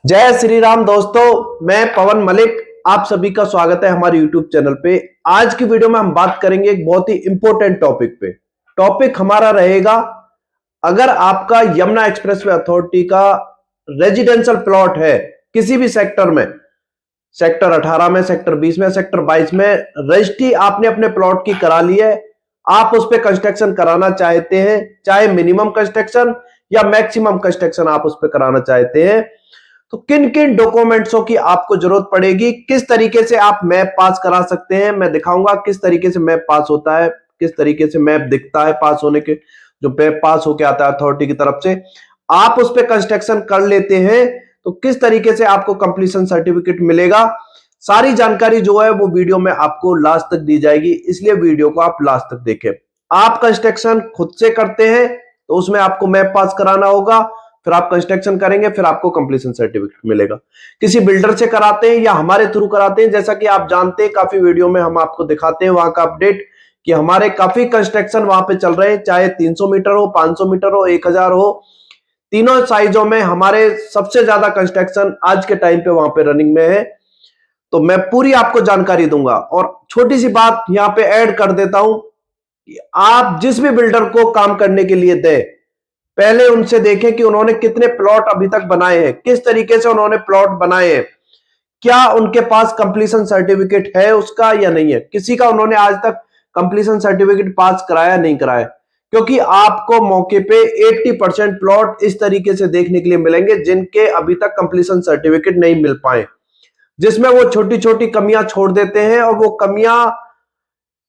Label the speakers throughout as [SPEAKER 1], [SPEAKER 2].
[SPEAKER 1] जय श्री राम दोस्तों, मैं पवन मलिक। आप सभी का स्वागत है हमारे YouTube चैनल पे। आज की वीडियो में हम बात करेंगे एक बहुत ही इंपॉर्टेंट टॉपिक पे। टॉपिक हमारा रहेगा, अगर आपका यमुना एक्सप्रेसवे अथॉरिटी का रेजिडेंशियल प्लॉट है किसी भी सेक्टर में, सेक्टर 18 में, सेक्टर 20 में, सेक्टर 22 में, रजिस्ट्री आपने अपने प्लॉट की करा ली है, आप उस पर कंस्ट्रक्शन कराना चाहते हैं, चाहे मिनिमम कंस्ट्रक्शन या मैक्सिमम कंस्ट्रक्शन आप उस पर कराना चाहते हैं, तो किन किन डॉक्यूमेंट्सों की आपको जरूरत पड़ेगी, किस तरीके से आप मैप पास करा सकते हैं, मैं दिखाऊंगा किस तरीके से मैप पास होता है, किस तरीके से मैप दिखता है पास होने के, जो मैप पास होके आता है अथॉरिटी की तरफ से, आप उस पर कंस्ट्रक्शन कर लेते हैं तो किस तरीके से आपको कंप्लीशन सर्टिफिकेट मिलेगा। सारी जानकारी जो है वो वीडियो में आपको लास्ट तक दी जाएगी, इसलिए वीडियो को आप लास्ट तक देखें। आप कंस्ट्रक्शन खुद से करते हैं तो उसमें आपको मैप पास कराना होगा, फिर आप कंस्ट्रक्शन करेंगे, फिर आपको कंप्लीशन सर्टिफिकेट मिलेगा। किसी बिल्डर से कराते हैं या हमारे थ्रू कराते हैं, जैसा कि आप जानते हैं काफी वीडियो में हम आपको दिखाते हैं वहां का अपडेट कि हमारे काफी कंस्ट्रक्शन वहां पे चल रहे हैं, चाहे 300 मीटर हो, 500 मीटर हो, 1000 हो, तीनों साइजों में हमारे सबसे ज्यादा कंस्ट्रक्शन आज के टाइम पे वहां पे रनिंग में है। तो मैं पूरी आपको जानकारी दूंगा। और छोटी सी बात यहां पे ऐड कर देता हूं कि आप जिस भी बिल्डर को काम करने के लिए दें, पहले उनसे देखें कि उन्होंने कितने प्लॉट अभी तक बनाए हैं, किस तरीके से उन्होंने प्लॉट बनाए हैं, क्या उनके पास कंप्लीशन सर्टिफिकेट है उसका या नहीं है, किसी का उन्होंने आज तक कंप्लीशन सर्टिफिकेट पास कराया नहीं कराया। क्योंकि आपको मौके पे 80% प्लॉट इस तरीके से देखने के लिए मिलेंगे जिनके अभी तक कंप्लीशन सर्टिफिकेट नहीं मिल पाए, जिसमें वो छोटी छोटी कमियां छोड़ देते हैं और वो कमियां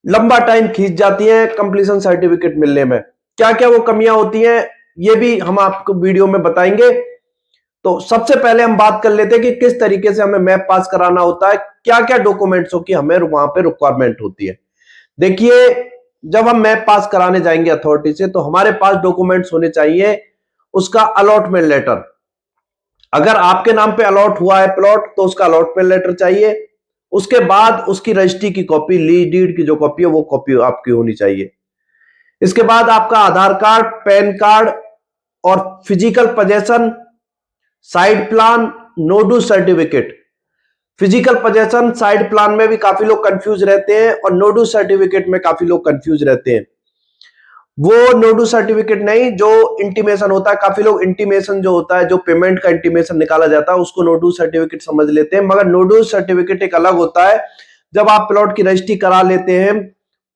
[SPEAKER 1] लंबा टाइम खींच जाती हैं कंप्लीशन सर्टिफिकेट मिलने में। क्या क्या वो कमियां होती हैं ये भी हम आपको वीडियो में बताएंगे। तो सबसे पहले हम बात कर लेते हैं कि किस तरीके से हमें मैप पास कराना होता है, क्या क्या डॉक्यूमेंट्सों की हमें वहां पे रिक्वायरमेंट होती है। देखिए, जब हम मैप पास कराने जाएंगे अथॉरिटी से तो हमारे पास डॉक्यूमेंट्स होने चाहिए। उसका अलॉटमेंट लेटर, अगर आपके नाम पे अलॉट हुआ है प्लॉट तो उसका अलॉटमेंट लेटर चाहिए। उसके बाद उसकी रजिस्ट्री की कॉपी, लीज डीड की जो कॉपी है वो कॉपी आपकी होनी चाहिए। इसके बाद आपका आधार कार्ड, पैन कार्ड और फिजिकल पोजेशन, साइड प्लान, नोडू certificate. Physical possession, site plan में भी काफी लोग कंफ्यूज रहते हैं और नोडू सर्टिफिकेट में काफी लोग कंफ्यूज रहते हैं। वो नोडू सर्टिफिकेट नहीं, जो इंटीमेशन होता है, काफी लोग इंटीमेशन जो होता है, जो पेमेंट का इंटीमेशन निकाला जाता है उसको नोडू सर्टिफिकेट समझ लेते हैं, मगर नोडू सर्टिफिकेट एक अलग होता है। जब आप प्लॉट की रजिस्ट्री करा लेते हैं,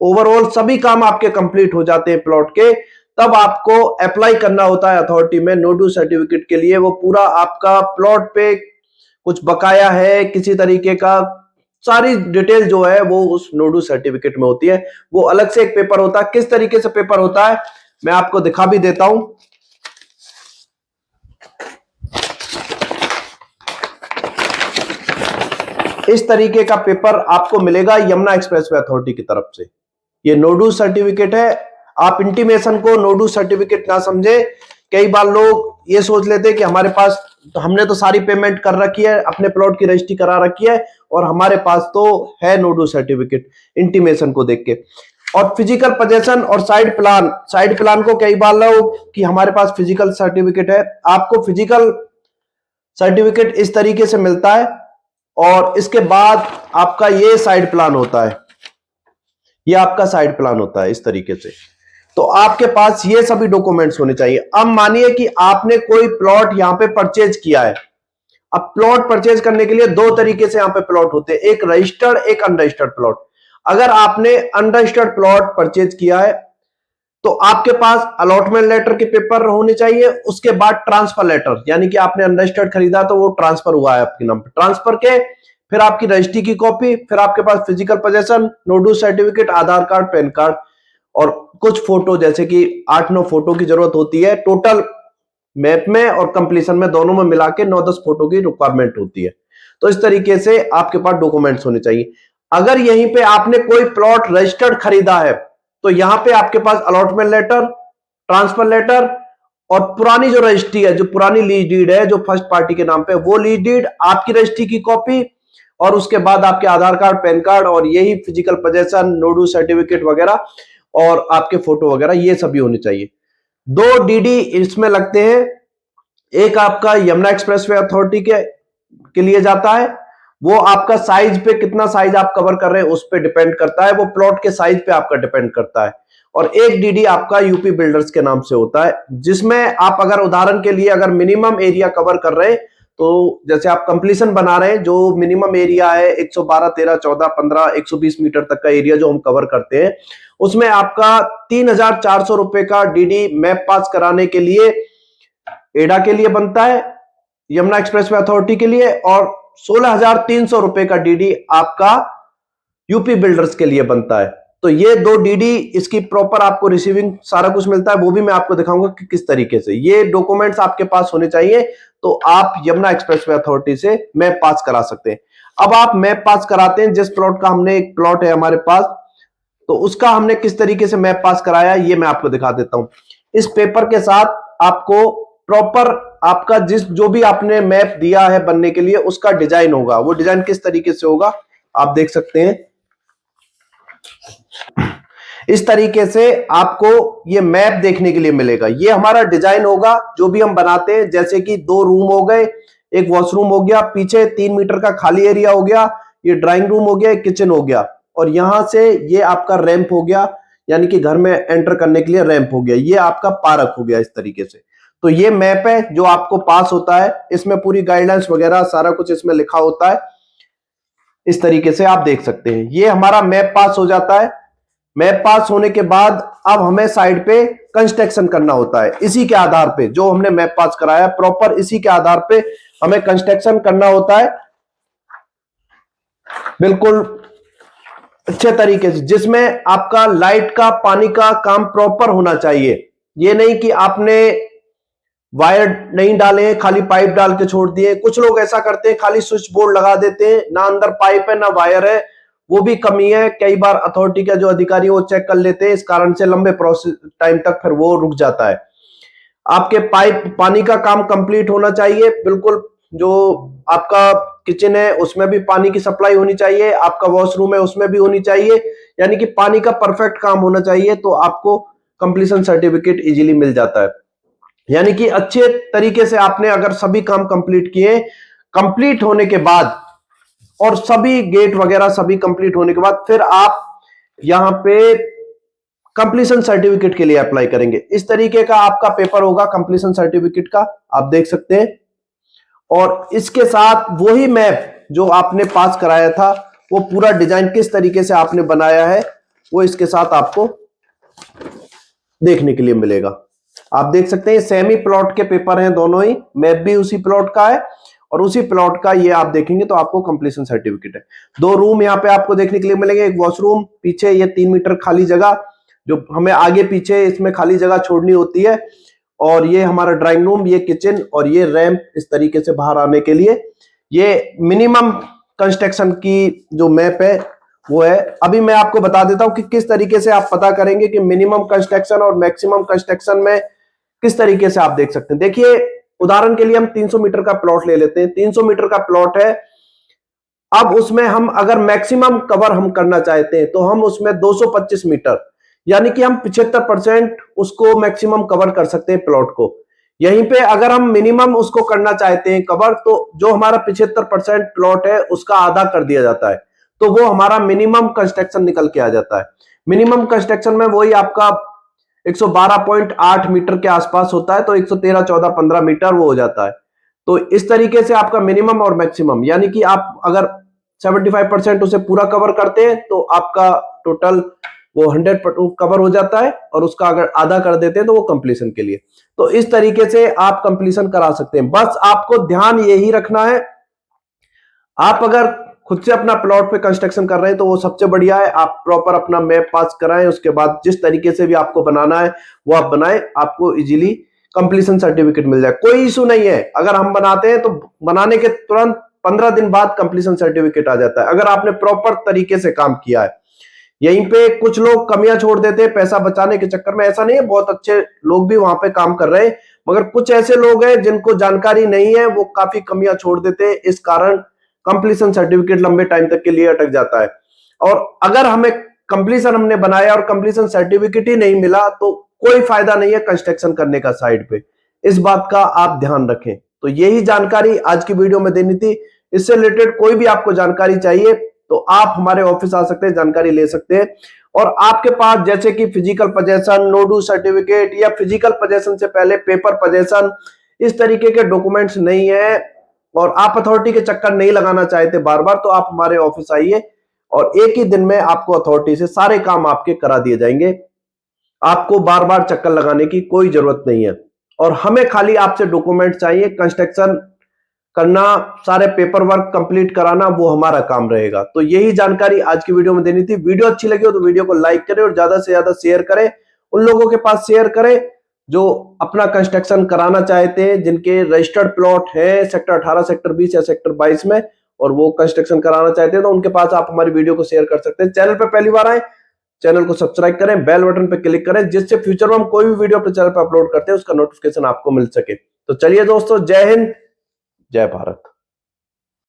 [SPEAKER 1] ओवरऑल सभी काम आपके कंप्लीट हो जाते हैं प्लॉट के, तब आपको अप्लाई करना होता है अथॉरिटी में नोडू सर्टिफिकेट के लिए। वो पूरा आपका प्लॉट पे कुछ बकाया है किसी तरीके का, सारी डिटेल जो है वो उस नोडू सर्टिफिकेट में होती है। वो अलग से एक पेपर होता है। किस तरीके से पेपर होता है मैं आपको दिखा भी देता हूं। इस तरीके का पेपर आपको मिलेगा यमुना एक्सप्रेसवे अथॉरिटी की तरफ से। ये नोडू सर्टिफिकेट है। आप इंटीमेशन को नोडू सर्टिफिकेट ना समझे। कई बार लोग ये सोच लेते हैं कि हमारे पास तो हमने तो सारी पेमेंट कर रखी है, अपने प्लॉट की रजिस्ट्री करा रखी है और हमारे पास तो है नोडू सर्टिफिकेट इंटीमेशन को देख के। और फिजिकल पोजेशन और साइड प्लान, साइड प्लान को कई बार लोग कि हमारे पास फिजिकल सर्टिफिकेट है, आपको फिजिकल सर्टिफिकेट इस तरीके से मिलता है और इसके बाद आपका ये साइड प्लान होता है, ये आपका साइड प्लान होता है इस तरीके से। तो आपके पास ये सभी डॉक्यूमेंट्स होने चाहिए। अब मानिए कि आपने कोई प्लॉट यहां पे परचेज किया है। अब प्लॉट परचेज करने के लिए दो तरीके से यहां पे प्लॉट होते हैं, एक रजिस्टर्ड, एक अनरजिस्टर्ड प्लॉट। अगर आपने अनरजिस्टर्ड प्लॉट परचेज किया है तो आपके पास अलॉटमेंट लेटर के पेपर होने चाहिए। उसके बाद ट्रांसफर लेटर, यानी कि आपने अनरजिस्टर्ड खरीदा तो वो ट्रांसफर हुआ है आपके नाम पे, ट्रांसफर के फिर आपकी रजिस्ट्री की कॉपी, फिर आपके पास फिजिकल पोजेशन, नोडू सर्टिफिकेट, आधार कार्ड, पैन कार्ड और कुछ फोटो, जैसे कि 8-9 फोटो की जरूरत होती है टोटल। मैप में और कंप्लीशन में दोनों में मिला के 9-10 फोटो की रिक्वायरमेंट होती है। तो इस तरीके से आपके पास डॉक्यूमेंट्स होने चाहिए। अगर यहीं पे आपने कोई प्लॉट रजिस्टर्ड खरीदा है तो यहां पे आपके पास अलॉटमेंट लेटर, ट्रांसफर लेटर और पुरानी जो रजिस्ट्री है, जो पुरानी लीज डीड है जो फर्स्ट पार्टी के नाम पे, वो लीज डीड, आपकी रजिस्ट्री की कॉपी और उसके बाद आपके आधार कार्ड, पैन कार्ड और यही फिजिकल पोजेशन, नोडू सर्टिफिकेट वगैरह और आपके फोटो वगैरह, ये सभी होने चाहिए। 2 डीडी इसमें लगते हैं, एक आपका यमुना एक्सप्रेसवे अथॉरिटी के लिए जाता है, वो आपका साइज पे, कितना साइज आप कवर कर रहे हैं उस पे डिपेंड करता है, वो प्लॉट के साइज पे आपका डिपेंड करता है। और एक डीडी आपका यूपी बिल्डर्स के नाम से होता है, जिसमें आप अगर उदाहरण के लिए अगर मिनिमम एरिया कवर कर रहे हैं, तो जैसे आप कंप्लीशन बना रहे हैं, जो मिनिमम एरिया है 112, 13, 14, 15, 120 मीटर तक का एरिया जो हम कवर करते हैं, उसमें आपका 3,400 रुपए का डीडी मैप पास कराने के लिए एडा के लिए बनता है, यमुना एक्सप्रेसवे अथॉरिटी के लिए, और 16,300 रुपए का डीडी आपका यूपी बिल्डर्स के लिए बनता है। तो ये दो डीडी, इसकी प्रॉपर आपको रिसीविंग सारा कुछ मिलता है, वो भी मैं आपको दिखाऊंगा कि किस तरीके से। ये डॉक्यूमेंट्स आपके पास होने चाहिए, तो आप यमुना एक्सप्रेसवे अथॉरिटी से मैप पास करा सकते हैं। अब आप मैप पास कराते हैं, जिस प्लॉट का हमने, एक प्लॉट है हमारे पास, तो उसका हमने किस तरीके से मैप पास कराया ये मैं आपको दिखा देता हूं। इस पेपर के साथ आपको प्रॉपर आपका जो भी आपने मैप दिया है बनने के लिए, उसका डिजाइन होगा। वो डिजाइन किस तरीके से होगा आप देख सकते हैं। इस तरीके से आपको ये मैप देखने के लिए मिलेगा। ये हमारा डिजाइन होगा जो भी हम बनाते हैं, जैसे कि 2 रूम हो गए, एक वॉशरूम हो गया, पीछे 3 मीटर का खाली एरिया हो गया, ये ड्राइंग रूम हो गया, एक किचन हो गया, और यहां से ये आपका रैंप हो गया, यानी कि घर में एंटर करने के लिए रैंप हो गया, ये आपका पार्क हो गया इस तरीके से। तो ये मैप है जो आपको पास होता है, इसमें पूरी गाइडलाइंस वगैरह सारा कुछ इसमें लिखा होता है। इस तरीके से आप देख सकते हैं, ये हमारा मैप पास हो जाता है। मैप पास होने के बाद अब हमें साइड पे कंस्ट्रक्शन करना होता है। इसी के आधार पे जो हमने मैप पास कराया, प्रॉपर इसी के आधार पे हमें कंस्ट्रक्शन करना होता है, बिल्कुल अच्छे तरीके से, जिसमें आपका लाइट का, पानी का काम प्रॉपर होना चाहिए। ये नहीं कि आपने वायर नहीं डाले, खाली पाइप डाल के छोड़ दिए। कुछ लोग ऐसा करते हैं, खाली स्विच बोर्ड लगा देते हैं, ना अंदर पाइप है ना वायर है, वो भी कमी है। कई बार अथॉरिटी का जो अधिकारी वो चेक कर लेते हैं, इस कारण से लंबे प्रोसेस टाइम तक फिर वो रुक जाता है। आपके पाइप, पानी का काम कंप्लीट होना चाहिए बिल्कुल। जो आपका किचन है उसमें भी पानी की सप्लाई होनी चाहिए, आपका वॉशरूम है उसमें भी होनी चाहिए, यानी कि पानी का परफेक्ट काम होना चाहिए, तो आपको कंप्लीशन सर्टिफिकेट इजीली मिल जाता है। यानी कि अच्छे तरीके से आपने अगर सभी काम कंप्लीट किए, कंप्लीट होने के बाद और सभी गेट वगैरह सभी कंप्लीट होने के बाद, फिर आप यहां पे कंप्लीशन सर्टिफिकेट के लिए अप्लाई करेंगे। इस तरीके का आपका पेपर होगा कंप्लीशन सर्टिफिकेट का, आप देख सकते हैं। और इसके साथ वही मैप जो आपने पास कराया था, वो पूरा डिजाइन किस तरीके से आपने बनाया है, वो इसके साथ आपको देखने के लिए मिलेगा। आप देख सकते हैं सेमी प्लॉट के पेपर हैं दोनों ही, मैप भी उसी प्लॉट का है और उसी प्लॉट का ये आप देखेंगे तो आपको कंप्लीशन सर्टिफिकेट है। 2 रूम यहाँ पे आपको देखने के लिए मिलेंगे, एक वॉशरूम, पीछे ये 3 मीटर खाली जगह जो हमें आगे पीछे इसमें खाली जगह छोड़नी होती है, और ये हमारा ड्राइंग रूम, ये किचन, और ये रैंप इस तरीके से बाहर आने के लिए। ये मिनिमम कंस्ट्रक्शन की जो मैप है वो है। अभी मैं आपको बता देता हूं कि किस तरीके से आप पता करेंगे कि मिनिमम कंस्ट्रक्शन और मैक्सिमम कंस्ट्रक्शन में किस तरीके से आप देख सकते हैं। देखिए उदाहरण के लिए हम 300 मीटर का प्लॉट ले लेते हैं, 300 मीटर का प्लॉट है। अब उसमें हम अगर मैक्सिमम कवर हम करना चाहते हैं, तो हम उसमें 225 मीटर, यानी कि हम 75% उसको मैक्सिमम कवर कर सकते हैं प्लॉट को। यहीं पे अगर हम मिनिमम उसको करना चाहते हैं कवर, तो जो हमारा 75% प्लॉट है उसका आधा कर दिया जाता है, तो वो हमारा मिनिमम कंस्ट्रक्शन निकल के आ जाता है। मिनिमम कंस्ट्रक्शन में वही आपका 112.8 मीटर के आसपास होता है, तो 113, 14, 15 मीटर वो हो जाता है। तो इस तरीके से आपका मिनिमम और मैक्सिमम, यानी कि आप अगर 75% उसे पूरा कवर करते हैं तो आपका टोटल वो 100% कवर हो जाता है, और उसका अगर आधा कर देते हैं तो वो कंप्लीशन के लिए। तो इस तरीके से आप कंप्लीशन करा सकते हैं। बस आपको ध्यान यही रखना है, आप अगर खुद से अपना प्लॉट पे कंस्ट्रक्शन कर रहे हैं तो वो सबसे बढ़िया है। आप प्रॉपर अपना मैप पास कराएं, उसके बाद जिस तरीके से भी आपको बनाना है वो आप बनाएं, आपको इजीली कंप्लीशन सर्टिफिकेट मिल जाए। कोई इशू नहीं है, अगर हम बनाते हैं तो बनाने के तुरंत 15 दिन बाद कंप्लीशन सर्टिफिकेट आ जाता है, अगर आपने प्रॉपर तरीके से काम किया है। यहीं पे कुछ लोग कमियां छोड़ देते हैं पैसा बचाने के चक्कर में, ऐसा नहीं है, बहुत अच्छे लोग भी वहां पे काम कर रहे हैं, मगर कुछ ऐसे लोग हैं जिनको जानकारी नहीं है, वो काफी कमियां छोड़ देते हैं, इस कारण कंप्लीशन सर्टिफिकेट लंबे टाइम तक के लिए अटक जाता है। और अगर हमें कंप्लीशन हमने बनाया और कंप्लीशन सर्टिफिकेट ही नहीं मिला, तो कोई फायदा नहीं है कंस्ट्रक्शन करने का साइड पे। इस बात का आप ध्यान रखें। तो यही जानकारी आज की वीडियो में देनी थी। इससे रिलेटेड कोई भी आपको जानकारी चाहिए तो आप हमारे ऑफिस आ सकते हैं, जानकारी ले सकते हैं। और आपके पास जैसे कि फिजिकल पोजेशन, नोडू सर्टिफिकेट या फिजिकल पोजेशन से पहले पेपर पोजेशन, इस तरीके के डॉक्यूमेंट्स नहीं है और आप अथॉरिटी के चक्कर नहीं लगाना चाहते बार बार, तो आप हमारे ऑफिस आइए और एक ही दिन में आपको अथॉरिटी से सारे काम आपके करा दिए जाएंगे। आपको बार बार चक्कर लगाने की कोई जरूरत नहीं है और हमें खाली आपसे डॉक्यूमेंट चाहिए। कंस्ट्रक्शन करना, सारे पेपर वर्क कंप्लीट कराना, वो हमारा काम रहेगा। तो यही जानकारी आज की वीडियो में देनी थी। वीडियो अच्छी लगी हो तो वीडियो को लाइक करें और ज्यादा से ज्यादा शेयर करें, उन लोगों के पास शेयर करें जो अपना कंस्ट्रक्शन कराना चाहते हैं, जिनके रजिस्टर्ड प्लॉट है सेक्टर 18, सेक्टर 20 या सेक्टर 22 में, और वो कंस्ट्रक्शन कराना चाहते हैं तो उनके पास आप हमारी वीडियो को शेयर कर सकते हैं। चैनल पर पहली बार आए, चैनल को सब्सक्राइब करें, बेल बटन पर क्लिक करें, जिससे फ्यूचर में हम कोई भी वीडियो अपने चैनल पर अपलोड करते हैं उसका नोटिफिकेशन आपको मिल सके। तो चलिए दोस्तों, जय हिंद, जय भारत।